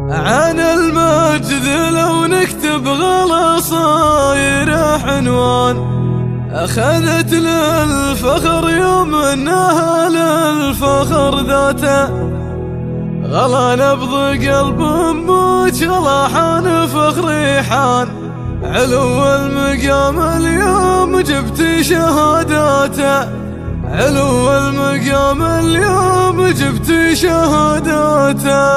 عن المجد لو نكتب غلا صاير عنوان، أخذت للفخر يوم انها للفخر ذاته. غلا نبض قلب امك غلا حان فخري حان، علو المقام اليوم جبت شهاداته. علو المقام اليوم جبت شهاداته.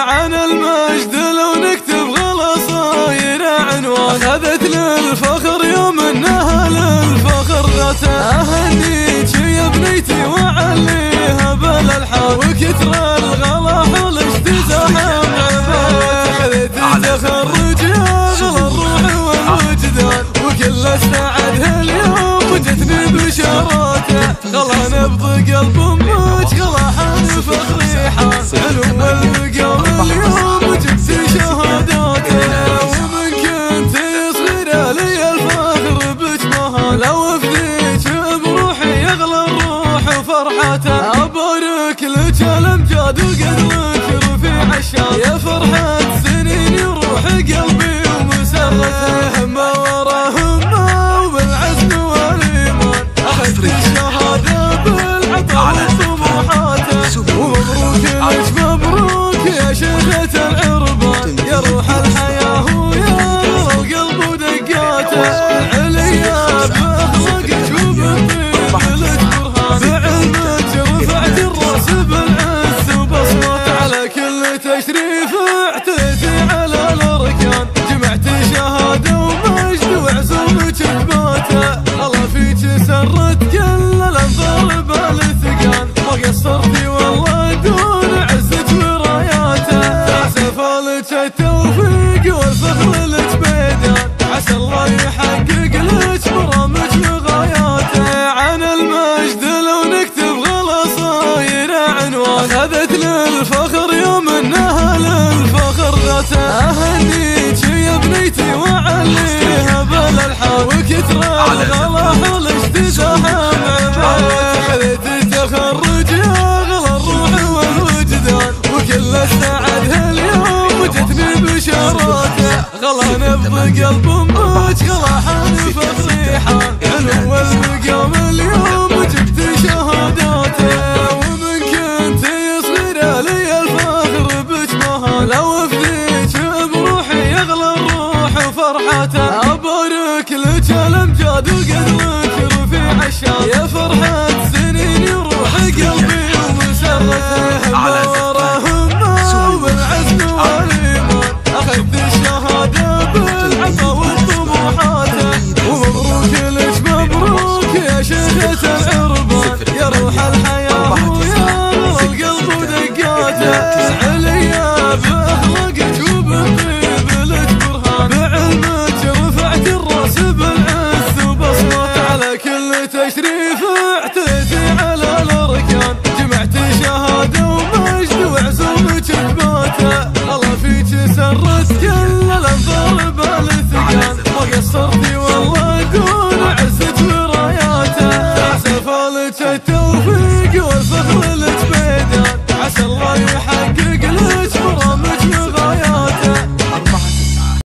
عن المجد لو نكتب غلا صاير عنوان، أخذت للفخر يوم انها للفخر ذاته. اهنيك يا بنيتي وعليها بالالحان، وكتر الغلا حولك تزاحم عباد. تخرج يا غلا الروح والوجدان، وكل استعدها اليوم وجتني بشاراته. غلا نبض قلب امك غلا حان فخري حان، علو المقام اليوم جبت شهاداته. ومن كنت صغيرة لي الفخر بك مهان، لو افديك بروحي يغلى الروح فرحته. ابارك لك الامجاد وقدرك رفيع الشان، يا فرحة سنين روح قلبي ومسرته. همه ورا همه وبالعزم والايمان، اخذت الشهادة بالعطاء وطموحاته. ومبروك لك مبروك يا شيخة العربان، يا روح الحياة ويا القلب ودقاته. عليا باخلاقك وبالطيب لك برهان، بعلمك رفعت الراس بالعز وبصمات. على كل تشريف اعتديتي على الاركان، جمعت شهادة ومجد وعزومك ثباته. الله فيك سرت كل الانظار بالثقان، ما قصرتي والله دون عزك وراياته. تعزف لك التوفيق والفخر لك بيدان، عسى الله يحقق لك برامج وغاياته. عن المجد لو نكتب غلا صاير عنوان، أخذت للفخر يوم انها للفخر ذاته. اهنيك يا بنيتي وعليها بالالحان، وكتر الغلا حولك تزاحم عباد. خذت تخرج يا غلا الروح والوجدان، وكل استعدها اليوم وجتني بشاراته. غلا نبض قلب امك غلا حان فخري حان، علو المقام اليوم جبت شهاداته. ومن كنت صغيرة لي الفخر بك مهان، لو افديك بروحي يغلى الروح فرحته. ابارك لك الامجاد وقدرك رفيع الشان، يا فرحة سنين روح قلبي ومسرته. همه ورا همه وبالعزم والايمان، اخذت الشهادة بالعطاء وطموحاته. ومبروك لك مبروك يا شيخة العربان، يا روح الحياة ويا القلب ودقاته. عليا باخلاقك وبالطيب لك برهان، بعلمك رفعت الراس بالعز وبصمات. على كل تشريف